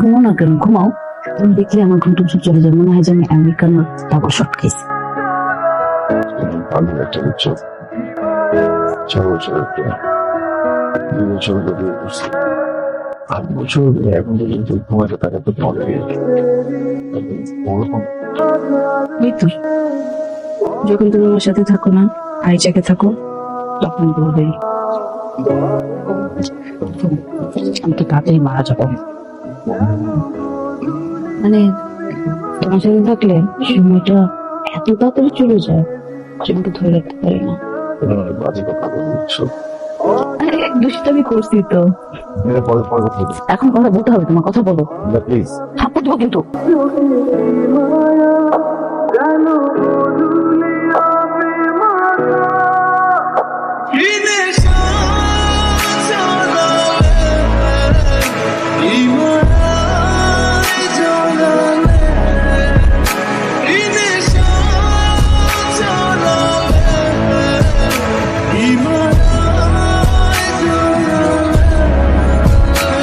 ঘুমো না কেন, ঘুমাও। তুমি দেখলে আমার ঘুম টুম সব চলে যায়, মনে হয় যে আমি আমেরিকান ডাবল শট খাইছি। ভালো একটা উৎসব 4 বছর 2 বছর বিয়ে করছি, 8 বছর এখন পর্যন্ত ঘুমাতে তাকে তো মনে এই তো, যখন তুমি আমার সাথে থাকো না, আইজাকে থাকো, তখন বলবে আমি তো তাড়াতাড়ি মারা যাবো। মানে তোমার সাথে থাকলে সময়টা এত তাড়াতাড়ি চলে যায় যে আমি ধরে রাখতে পারি না। বাজে কথা বলছো। আরে দুষ্টামি করছি তো, পরে পরে কথা বলবো। এখন কথা বলতে হবে, তোমার কথা বলো। প্লিজ থাপ্পড় দেবো কিন্তু।